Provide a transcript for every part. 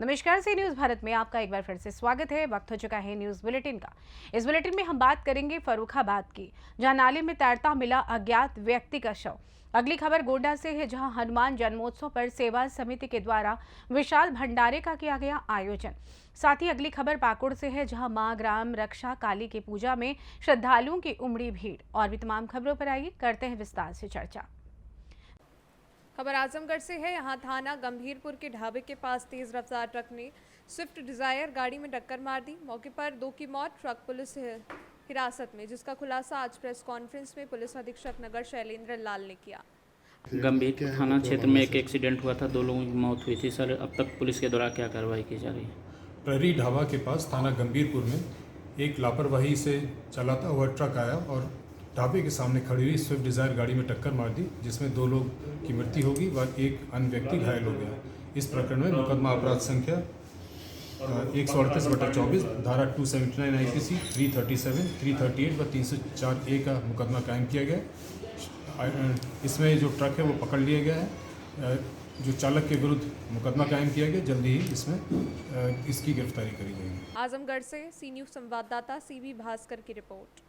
नमस्कार, सी न्यूज़ भारत में आपका एक बार फिर से स्वागत है। वक्त हो चुका है न्यूज़ बुलेटिन का। इस बुलेटिन में हम बात करेंगे फर्रुखाबाद की, जहां नाले में तैरता मिला अज्ञात व्यक्ति का शव। अगली खबर गोड्डा से है, जहां हनुमान जन्मोत्सव पर सेवा समिति के द्वारा विशाल भंडारे का किया गया आयोजन। साथ ही अगली खबर पाकुड़ से है, जहां मां ग्राम रक्षा काली की पूजा में श्रद्धालुओं की उमड़ी भीड़। और भी तमाम खबरों पर आइए करते हैं विस्तार से चर्चा। खबर आजमगढ़ से है। यहां थाना गंभीरपुर के ढाबे के पास तेज रफ्तार ट्रक ने स्विफ्ट डिजायर गाड़ी में टक्कर मार दी। मौके पर 2 की मौत, ट्रक पुलिस हिरासत में, जिसका खुलासा आज प्रेस कॉन्फ्रेंस में पुलिस अधीक्षक नगर शैलेंद्र लाल ने किया। गंभीरपुर थाना क्षेत्र में एक एक्सीडेंट हुआ था, 2 लोगों की मौत हुई थी। सर, अब तक पुलिस के द्वारा क्या कार्रवाई की जा रही है? प्रहरी ढाबा के पास थाना गंभीरपुर में एक लापरवाही से चलाता हुआ ट्रक आया और ढाबे के सामने खड़ी हुई स्विफ्ट डिज़ायर गाड़ी में टक्कर मार दी, जिसमें 2 लोग की मृत्यु होगी व एक अन्य व्यक्ति घायल हो गया। इस प्रकरण में मुकदमा अपराध संख्या 138/24 धारा 279 IPC 337, 338 व 304A का मुकदमा कायम किया गया। इसमें जो ट्रक है वो पकड़ लिया गया है। जो चालक के विरुद्ध मुकदमा कायम किया गया, जल्दी ही इसमें इसकी गिरफ्तारी करी जाएगी। आजमगढ़ से सी न्यूज़ संवाददाता CB भास्कर की रिपोर्ट।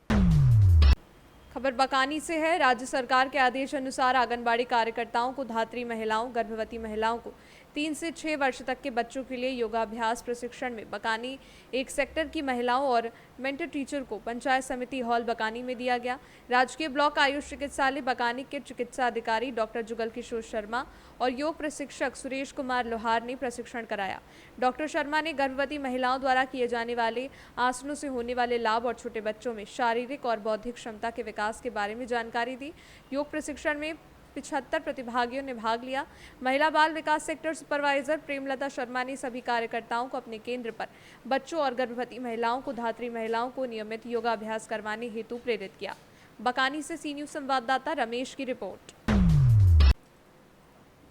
खबर बकानी से है। राज्य सरकार के आदेश अनुसार आंगनबाड़ी कार्यकर्ताओं को धात्री महिलाओं, गर्भवती महिलाओं को 3 से 6 वर्ष तक के बच्चों के लिए योगाभ्यास प्रशिक्षण में बकानी एक सेक्टर की महिलाओं और मेंटर टीचर को पंचायत समिति हॉल बकानी में दिया गया। राजकीय ब्लॉक आयुष चिकित्सालय बकानी के चिकित्सा अधिकारी डॉक्टर जुगल किशोर शर्मा और योग प्रशिक्षक सुरेश कुमार लोहार ने प्रशिक्षण कराया। डॉक्टर शर्मा ने गर्भवती महिलाओं द्वारा किए जाने वाले आसनों से होने वाले लाभ और छोटे बच्चों में शारीरिक और बौद्धिक क्षमता के विकास के बारे में जानकारी दी। योग प्रशिक्षण में 75 प्रतिभागियों ने भाग लिया। महिला बाल विकास सेक्टर सुपरवाइजर प्रेमलता शर्मा ने सभी कार्यकर्ताओं को अपने केंद्र पर बच्चों और गर्भवती महिलाओं को, धात्री महिलाओं को नियमित योगाभ्यास करवाने हेतु प्रेरित किया। बकानी से सी न्यूज़ संवाददाता रमेश की रिपोर्ट।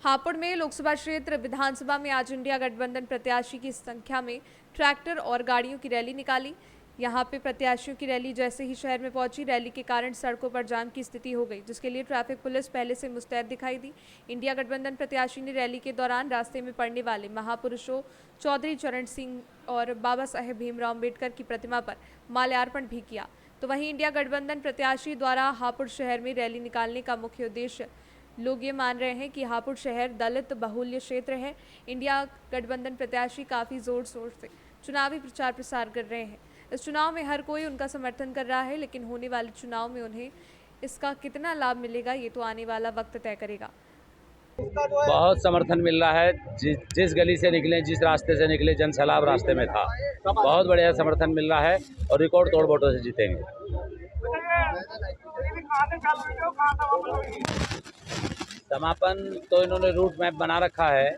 हापुड़ में लोकसभा क्षेत्र विधानसभा में आज इंडिया गठबंधन प्रत्याशी की संख्या में ट्रैक्टर और गाड़ियों की रैली निकाली। यहां पे प्रत्याशियों की रैली जैसे ही शहर में पहुंची, रैली के कारण सड़कों पर जाम की स्थिति हो गई, जिसके लिए ट्रैफिक पुलिस पहले से मुस्तैद दिखाई दी। इंडिया गठबंधन प्रत्याशी ने रैली के दौरान रास्ते में पड़ने वाले महापुरुषों चौधरी चरण सिंह और बाबा साहेब भीमराव अम्बेडकर की प्रतिमा पर माल्यार्पण भी किया। तो वहीं इंडिया गठबंधन प्रत्याशी द्वारा हापुड़ शहर में रैली निकालने का मुख्य उद्देश्य, लोग ये मान रहे हैं कि हापुड़ शहर दलित बहुल्य क्षेत्र है। इंडिया गठबंधन प्रत्याशी काफ़ी जोर शोर से चुनावी प्रचार प्रसार कर रहे हैं। इस चुनाव में हर कोई उनका समर्थन कर रहा है, लेकिन होने वाले चुनाव में उन्हें इसका कितना लाभ मिलेगा, ये तो आने वाला वक्त तय करेगा। बहुत समर्थन मिल रहा है। जिस गली से निकले, जिस रास्ते से निकले, जन सैलाब रास्ते में था। बहुत बढ़िया समर्थन मिल रहा है और रिकॉर्ड तोड़ वोटों से जीतेंगे। समापन तो इन्होंने रूट मैप बना रखा है।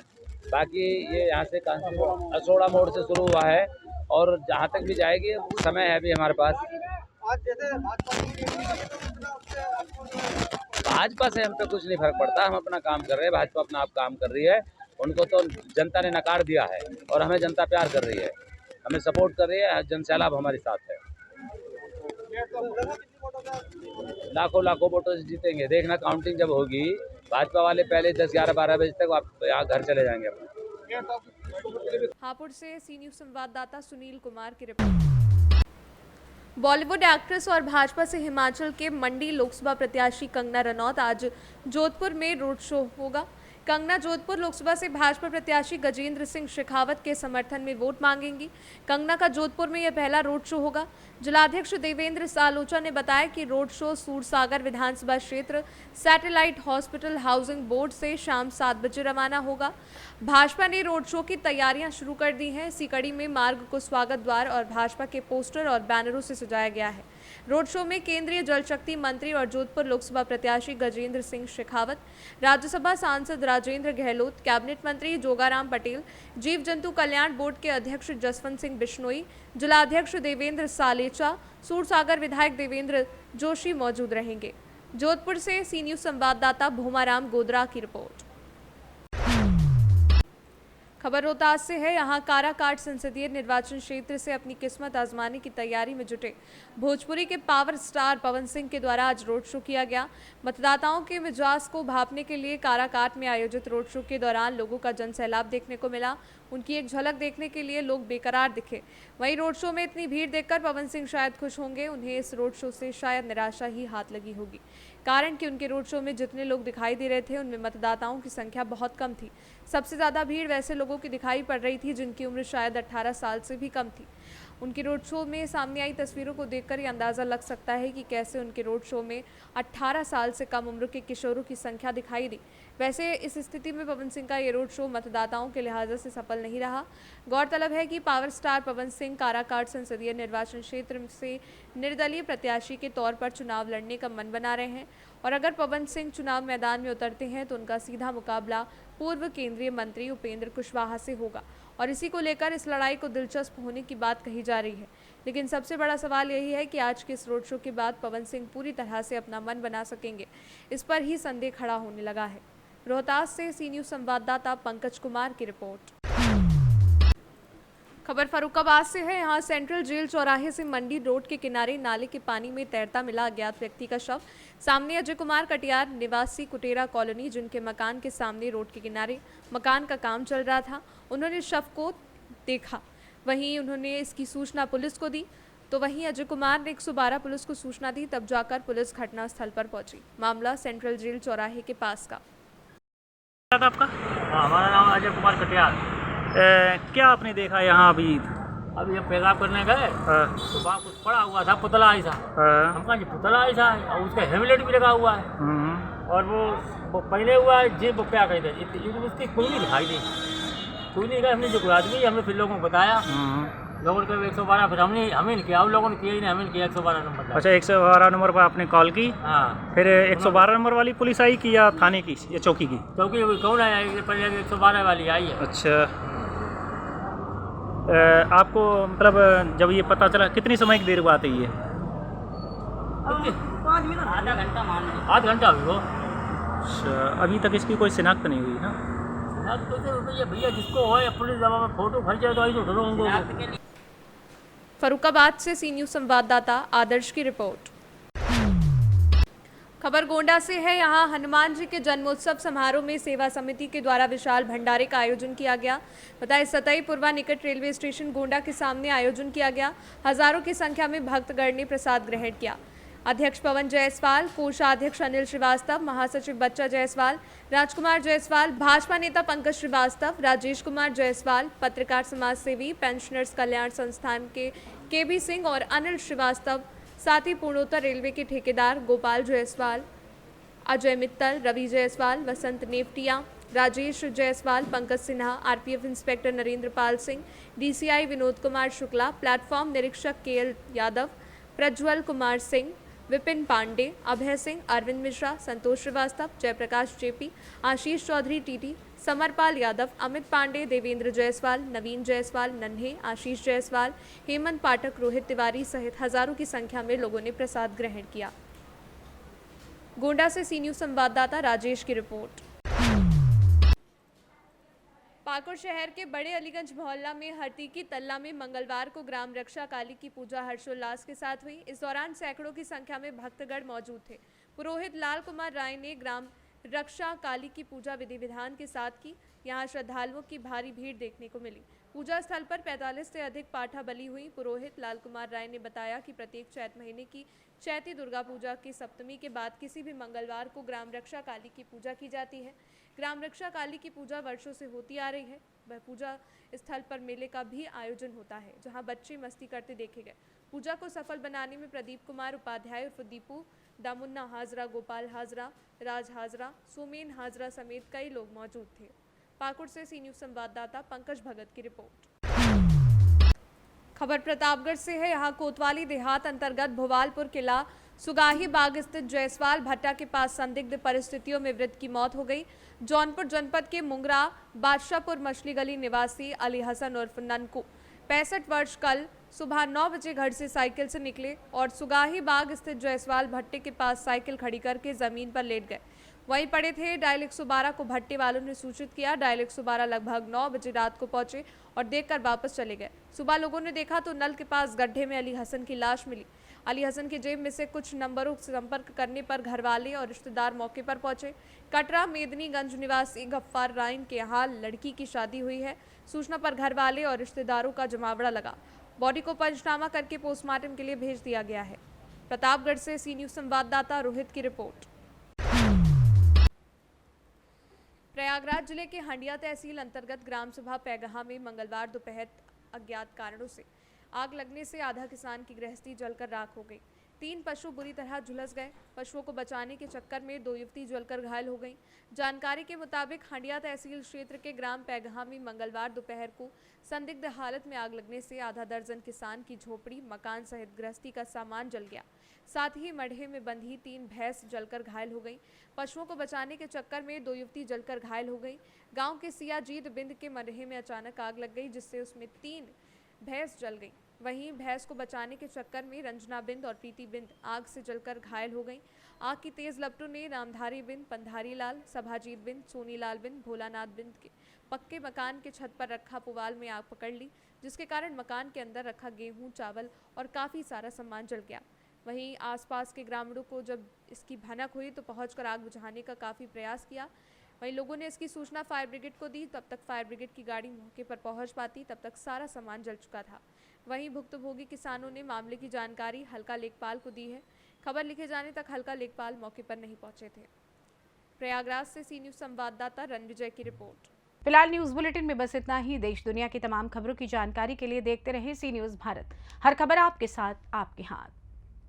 बाकी ये यहाँ से असोड़ा मोड़ से शुरू हुआ है और जहाँ तक भी जाएगी, समय है अभी हमारे पास। भाजपा से हम पे कुछ नहीं फर्क पड़ता, हम अपना काम कर रहे हैं। भाजपा अपना आप काम कर रही है। उनको तो जनता ने नकार दिया है और हमें जनता प्यार कर रही है, हमें सपोर्ट कर रही है। जन सैलाब हमारे साथ है। लाखों वोटों से जीतेंगे। देखना, काउंटिंग जब होगी, भाजपा वाले पहले 10, 11, 12 बजे तक आप यहाँ घर चले जाएंगे अपने। हापुड़ से सी न्यूज़ संवाददाता सुनील कुमार की रिपोर्ट। बॉलीवुड एक्ट्रेस और भाजपा से हिमाचल के मंडी लोकसभा प्रत्याशी कंगना रनौत आज जोधपुर में रोड शो होगा। कंगना जोधपुर लोकसभा से भाजपा प्रत्याशी गजेंद्र सिंह शेखावत के समर्थन में वोट मांगेंगी। कंगना का जोधपुर में यह पहला रोड शो होगा। जिलाध्यक्ष देवेंद्र सालोचा ने बताया कि रोड शो सूरसागर विधानसभा क्षेत्र सैटेलाइट हॉस्पिटल हाउसिंग बोर्ड से शाम 7 बजे रवाना होगा। भाजपा ने रोड शो की तैयारियां शुरू कर दी हैं। इसी कड़ी में मार्ग को स्वागत द्वार और भाजपा के पोस्टर और बैनरों से सजाया गया है। रोड शो में केंद्रीय जल शक्ति मंत्री और जोधपुर लोकसभा प्रत्याशी गजेंद्र सिंह शेखावत, राज्यसभा सांसद राजेंद्र गहलोत, कैबिनेट मंत्री जोगाराम पटेल, जीव जंतु कल्याण बोर्ड के अध्यक्ष जसवंत सिंह बिश्नोई, जिलाध्यक्ष देवेंद्र सालेचा, सूरसागर विधायक देवेंद्र जोशी मौजूद रहेंगे। जोधपुर से सी न्यूज़ संवाददाता भूमाराम गोदरा की रिपोर्ट। खबर रोहतास से है। यहां काराकाट संसदीय निर्वाचन क्षेत्र से अपनी किस्मत आजमाने की तैयारी में जुटे भोजपुरी के पावर स्टार पवन सिंह के द्वारा आज रोड शो किया गया। मतदाताओं के मिजाज को भांपने के लिए काराकाट में आयोजित रोड शो के दौरान लोगों का जनसैलाब देखने को मिला। उनकी एक झलक देखने के लिए लोग बेकरार दिखे। वहीं रोड शो में इतनी भीड़ देखकर पवन सिंह शायद खुश होंगे, उन्हें इस रोड शो से शायद निराशा ही हाथ लगी होगी, कारण कि उनके रोड शो में जितने लोग दिखाई दे रहे थे उनमें मतदाताओं की संख्या बहुत कम थी। सबसे ज़्यादा भीड़ वैसे लोगों की दिखाई पड़ रही थी जिनकी उम्र शायद 18 साल से भी कम थी। उनके रोड शो में सामने आई तस्वीरों को देखकर ये अंदाज़ा लग सकता है कि कैसे उनके रोड शो में 18 साल से कम उम्र के किशोरों की संख्या दिखाई दी। वैसे इस स्थिति में पवन सिंह का ये रोड शो मतदाताओं के लिहाज से सफल नहीं रहा। गौरतलब है कि पावर स्टार पवन सिंह काराकाट संसदीय निर्वाचन क्षेत्र से निर्दलीय प्रत्याशी के तौर पर चुनाव लड़ने का मन बना रहे हैं और अगर पवन सिंह चुनाव मैदान में उतरते हैं तो उनका सीधा मुकाबला पूर्व केंद्रीय मंत्री उपेंद्र कुशवाहा से होगा और इसी को लेकर इस लड़ाई को दिलचस्प होने की बात कही जा रही है। लेकिन सबसे बड़ा सवाल यही है कि आज के इस रोड शो के बाद पवन सिंह पूरी तरह से अपना मन बना सकेंगे, इस पर ही संदेह खड़ा होने लगा है। रोहतास से सी न्यूज़ संवाददाता पंकज कुमार की रिपोर्ट। खबर फर्रुखाबाद से है। यहाँ सेंट्रल जेल चौराहे से मंडी रोड के किनारे नाले के पानी में तैरता मिला अज्ञात व्यक्ति का शव। सामने अजय कुमार कटियार निवासी कुटेरा कॉलोनी, जिनके मकान के सामने रोड के किनारे मकान का काम चल रहा था, उन्होंने शव को देखा। वहीं उन्होंने इसकी सूचना पुलिस को दी, तो वहीं अजय कुमार ने 112 पुलिस को सूचना दी, तब जाकर पुलिस घटनास्थल पर पहुंची। मामला सेंट्रल जेल चौराहे के पास का। आपका? हमारा नाम अजय कुमार कटियार। क्या आपने देखा यहाँ अभी? अभी हम पेशाब करने गए तो वहाँ कुछ पड़ा हुआ था, पुतला ऐसा। हम कहा पुतला ऐसा है और उसका हेमलेट भी लगा हुआ है और वो पहले हुआ है जेब वो क्या कहते हैं, उसकी कोई नहीं दिखाई दी, कोई नहीं गया। हमने जो आदमी हमने फिर लोगों को बताया, लोगों को 112, फिर हमें नहीं किया, उन लोगों ने किया ही नहीं, हमें किया 112 नंबर। अच्छा, 112 नंबर पर आपने कॉल की? हाँ। फिर 112 नंबर वाली पुलिस आई कि या थाने की या चौकी की? चौकी कौन आया, पहले 112 वाली आई है। अच्छा, आपको मतलब जब ये पता चला कितनी समय की देर बाद आई है? 5 मिनट, आधा घंटा मान लो, आधा घंटा हुई वो। अच्छा, अभी तक इसकी कोई शिनाख्त नहीं हुई ना? तो भैया जिसको हो पुलिस जमा में फोटो खर्च जाए तो आई तो फर्रुखाबाद से सी न्यूज़ संवाददाता आदर्श की रिपोर्ट। खबर गोंडा से है। यहाँ हनुमान जी के जन्मोत्सव समारोह में सेवा समिति के द्वारा विशाल भंडारे का आयोजन किया गया। बताए सतई पूर्वा निकट रेलवे स्टेशन गोंडा के सामने आयोजन किया गया। हजारों की संख्या में भक्तगण ने प्रसाद ग्रहण किया। अध्यक्ष पवन जायसवाल, कोषाध्यक्ष अनिल श्रीवास्तव, महासचिव बच्चा जायसवाल, राजकुमार जायसवाल, भाजपा नेता पंकज श्रीवास्तव, राजेश कुमार जायसवाल, पत्रकार समाज सेवी, पेंशनर्स कल्याण संस्थान के बी सिंह और अनिल श्रीवास्तव, साथ ही पूर्णोत्तर रेलवे के ठेकेदार गोपाल जायसवाल, अजय मित्तल, रवि जायसवाल, वसंत Nevatia, Rajesh Jaiswal, Pankaj Sinha, RPF inspector Narendra Pal Singh, DCI Vinod Kumar Shukla, platform निरीक्षक केएल यादव, प्रज्वल कुमार सिंह, विपिन पांडे, अभय सिंह, अरविंद मिश्रा, संतोष श्रीवास्तव, जयप्रकाश जेपी, आशीष चौधरी टीटी, समरपाल यादव, अमित पांडे, देवेंद्र जायसवाल, नवीन जायसवाल, नन्हे, आशीष जायसवाल, हेमंत पाठक, रोहित तिवारी सहित हजारों की संख्या में लोगों ने प्रसाद ग्रहण किया। गोंडा से सी न्यूज़ संवाददाता राजेश की रिपोर्ट। पाकुड़ शहर के बड़े अलीगंज मोहल्ला में हरतीकी तल्ला में मंगलवार को ग्राम रक्षा काली की पूजा हर्षोल्लास के साथ हुई। इस दौरान सैकड़ों की संख्या में भक्तगण मौजूद थे। पुरोहित लाल कुमार राय ने ग्राम रक्षा काली की पूजा विधि विधान के साथ की। यहां श्रद्धालुओं की भारी भीड़ देखने को मिली। पूजा स्थल पर 45 से अधिक पाठा बलि हुई। पुरोहित लाल कुमार राय ने बताया कि प्रत्येक चैत महीने की चैती दुर्गा पूजा की सप्तमी के बाद किसी भी मंगलवार को ग्राम रक्षा काली की पूजा की जाती है। ग्राम रक्षा काली की पूजा वर्षों से होती आ रही है। वह पूजा स्थल पर मेले का भी आयोजन होता है, जहां बच्चे मस्ती करते देखे गए। पूजा को सफल बनाने में प्रदीप कुमार उपाध्याय उर्फ दीपू, दामुन्ना हाजरा, गोपाल हाजरा, राज हाजरा, सोमेन हाजरा समेत कई लोग मौजूद थे। पाकुड़ से सी न्यूज़ संवाददाता पंकज भगत की रिपोर्ट। खबर प्रतापगढ़ से है। यहाँ कोतवाली देहात अंतर्गत भोवालपुर किला सुगाही बाग स्थित जायसवाल भट्टा के पास संदिग्ध परिस्थितियों में वृद्ध की मौत हो गई। जौनपुर जनपद के मुंगरा बादशाहपुर मछली गली निवासी अली हसन उर्फ ननकू 65 वर्ष कल सुबह 9 बजे घर से साइकिल से निकले और सुगाही बाग स्थित जायसवाल भट्टे के पास साइकिल खड़ी करके जमीन पर लेट गए। वहीं पड़े थे। डायल 112 को भट्टे वालों ने सूचित किया। डायल 112 लगभग 9 बजे रात को पहुंचे और देखकर वापस चले गए। सुबह लोगों ने देखा तो नल के पास गड्ढे में अली हसन की लाश मिली। अली हसन की जेब में से कुछ नंबरों से संपर्क करने पर घरवाले और रिश्तेदार मौके पर पहुंचे। कटरा मेदनीगंज निवासी गफ्फार राइन के यहाँ लड़की की शादी हुई है। सूचना पर घरवाले और रिश्तेदारों का जमावड़ा लगा। बॉडी को पंचनामा करके पोस्टमार्टम के लिए भेज दिया गया है। प्रतापगढ़ से सी न्यूज़ संवाददाता रोहित की रिपोर्ट। प्रयागराज जिले के हंडिया तहसील अंतर्गत ग्राम सभा पैगहा में मंगलवार दोपहर अज्ञात कारणों से आग लगने से आधा किसान की गृहस्थी जलकर राख हो गई। 3 पशु बुरी तरह झुलस गए। पशुओं को बचाने के चक्कर में 2 युवती जलकर घायल हो गईं। जानकारी के मुताबिक हंडिया तहसील क्षेत्र के ग्राम पैगहा में मंगलवार दोपहर को संदिग्ध हालत में आग लगने से आधा दर्जन किसान की झोपड़ी, मकान सहित गृहस्थी का सामान जल गया। साथ ही मढ़े में बंधी 3 भैंस जलकर घायल हो गई। पशुओं को बचाने के चक्कर में 2 युवती जलकर घायल हो गई। गांव के सियाजीत बिंद के मढ़े में अचानक आग लग गई, जिससे उसमें 3 भैंस जल गई। वहीं भैंस को बचाने के चक्कर में रंजना बिंद और प्रीति बिंद आग से जलकर घायल हो गई। आग की तेज लपटों ने रामधारी बिंद, पंधारी लाल, सभाजीत बिंद, सोनीलाल बिंद, भोलानाथ बिंद के पक्के मकान के छत पर रखा पुवाल में आग पकड़ ली, जिसके कारण मकान के अंदर रखा गेहूं, चावल और काफ़ी सारा सामान जल गया। वहीं आसपास के ग्रामीणों को जब इसकी भनक हुई तो पहुंचकर आग बुझाने का काफ़ी प्रयास किया। वहीं लोगों ने इसकी सूचना फायर ब्रिगेड को दी। तब तक फायर ब्रिगेड की गाड़ी मौके पर पहुंच पाती, तब तक सारा सामान जल चुका था। वहीं भुक्तभोगी किसानों ने मामले की जानकारी हल्का लेखपाल को दी है। खबर लिखे जाने तक हल्का लेखपाल मौके पर नहीं पहुंचे थे। प्रयागराज से सी न्यूज़ संवाददाता रणविजय की रिपोर्ट। फिलहाल न्यूज बुलेटिन में बस इतना ही। देश दुनिया की तमाम खबरों की जानकारी के लिए देखते रहें सी न्यूज़ भारत। हर खबर आपके साथ, आपके हाथ।